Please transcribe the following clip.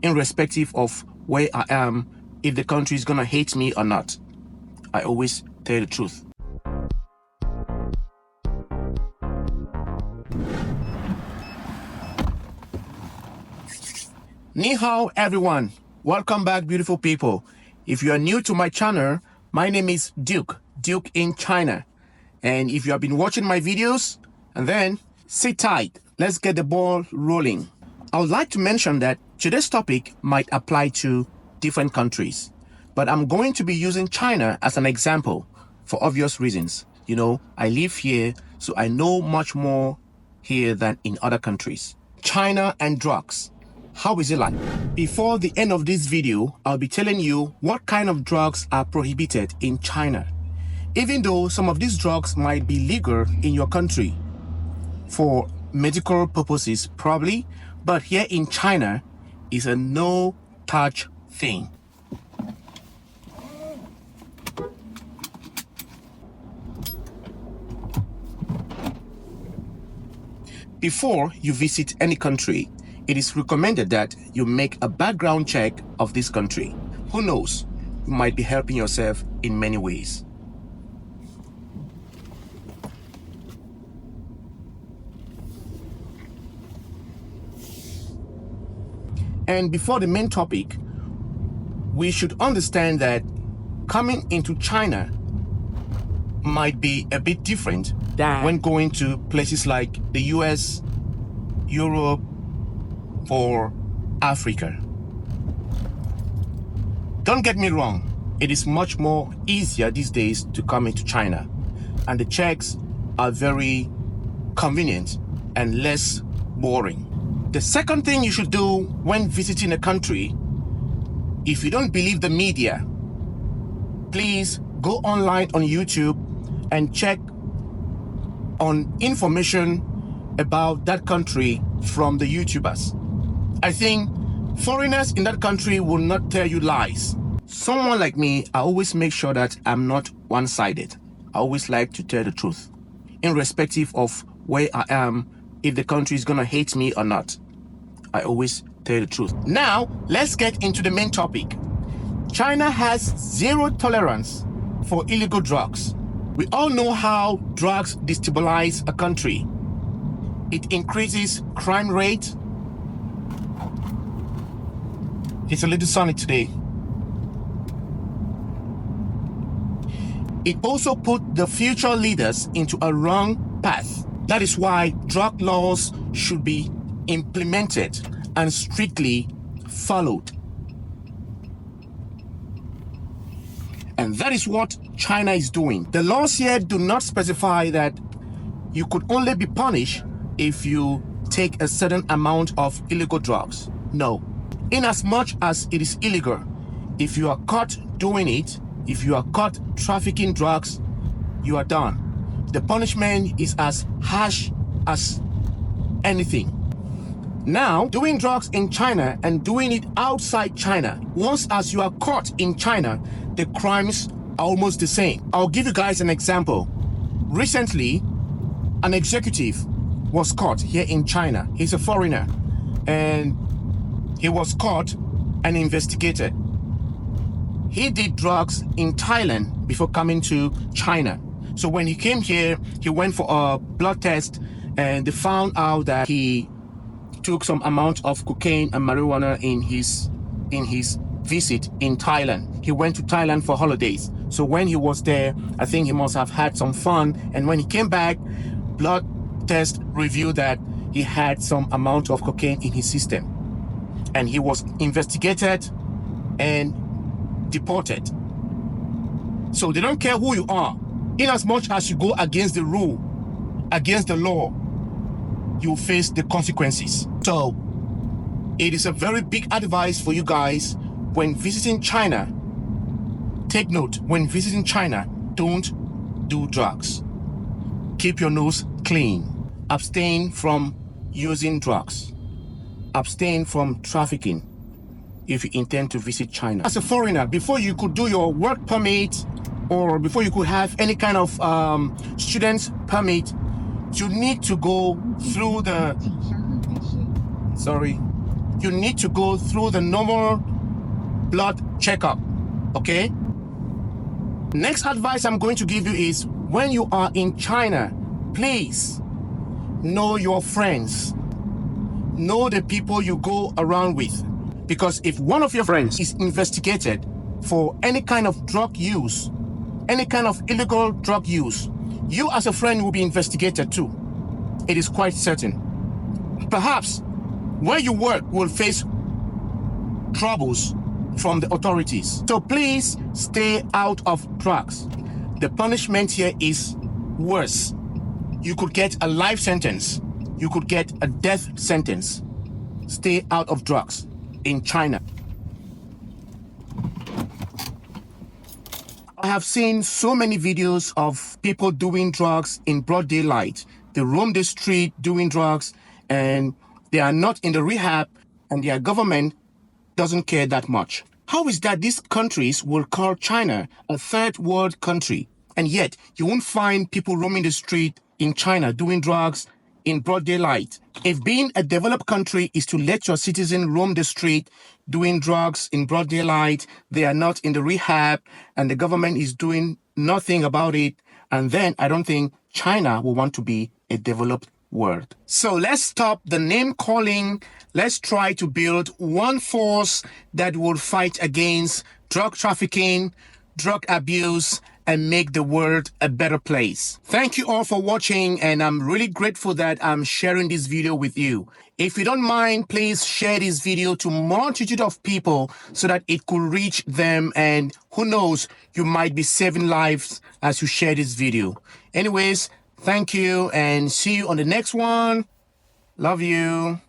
irrespective of where I am, if the country is gonna hate me or not. I always tell the truth. Ni hao, everyone. Welcome back, beautiful people. If you are new to my channel, my name is Duke in China. And if you have been watching my videos, and then sit tight, let's get the ball rolling. I would like to mention that today's topic might apply to different countries, but I'm going to be using China as an example for obvious reasons. You know, I live here, so I know much more here than in other countries. China and drugs. How is it like? Before the end of this video, I'll be telling you what kind of drugs are prohibited in China. Even though some of these drugs might be legal in your country for medical purposes probably, but here in China is a no-touch thing. Before you visit any country, it is recommended that you make a background check of this country. Who knows, you might be helping yourself in many ways. And before the main topic, we should understand that coming into China might be a bit different when going to places like the US, Europe, or Africa. Don't get me wrong, it is much more easier these days to come into China, and the checks are very convenient and less boring. The second thing you should do when visiting a country, if you don't believe the media, please go online on YouTube and check on information about that country from the YouTubers. I think foreigners in that country will not tell you lies. Someone like me, I always make sure that I'm not one-sided. I always like to tell the truth, irrespective of where I am, if the country is gonna hate me or not. I always tell the truth. Now, let's get into the main topic. China has zero tolerance for illegal drugs. We all know how drugs destabilize a country. It increases crime rate. It's a little sunny today. It also put the future leaders into a wrong path. That is why drug laws should be implemented and strictly followed. And that is what China is doing. The laws here do not specify that you could only be punished if you take a certain amount of illegal drugs. No. In as much as it is illegal, if you are caught doing it, if you are caught trafficking drugs, you are done. The punishment is as harsh as anything. Now, doing drugs in China and doing it outside China, once as you are caught in China, the crimes are almost the same. I'll give you guys an example. Recently, an executive was caught here in China. He's a foreigner, and he was caught and investigated. He did drugs in Thailand before coming to China. So when he came here, he went for a blood test, and they found out that he took some amount of cocaine and marijuana in his visit in Thailand. He went to Thailand for holidays. So when he was there, I think he must have had some fun. And when he came back, blood test revealed that he had some amount of cocaine in his system. And he was investigated and deported. So they don't care who you are. In as much as you go against the rule, against the law, you face the consequences. So it is a very big advice for you guys when visiting China. Take note, when visiting China, don't do drugs. Keep your nose clean. Abstain from using drugs. Abstain from trafficking if you intend to visit China. As a foreigner, before you could do your work permit or before you could have any kind of student's permit, you need to go through the you need to go through the normal blood checkup, okay? Next advice I'm going to give you is when you are in China, please know your friends. Know the people you go around with. Because if one of your friends is investigated for any kind of drug use, any kind of illegal drug use, you as a friend will be investigated too. It is quite certain. Perhaps where you work will face troubles from the authorities. So please stay out of drugs. The punishment here is worse. You could get a life sentence. You could get a death sentence. Stay out of drugs in China. I have seen so many videos of people doing drugs in broad daylight. They roam the street doing drugs and they are not in the rehab and their government doesn't care that much. How is that these countries will call China a third world country and yet you won't find people roaming the street in China doing drugs in broad daylight? If being a developed country is to let your citizens roam the street doing drugs in broad daylight, they are not in the rehab and the government is doing nothing about it, and then I don't think China will want to be a developed world. So let's stop the name calling. Let's try to build one force that will fight against drug trafficking, drug abuse, and make the world a better place. Thank you all for watching, and I'm really grateful that I'm sharing this video with you. If you don't mind, please share this video to multitude of people so that it could reach them, and who knows, you might be saving lives as you share this video. Anyways, thank you and see you on the next one. Love you.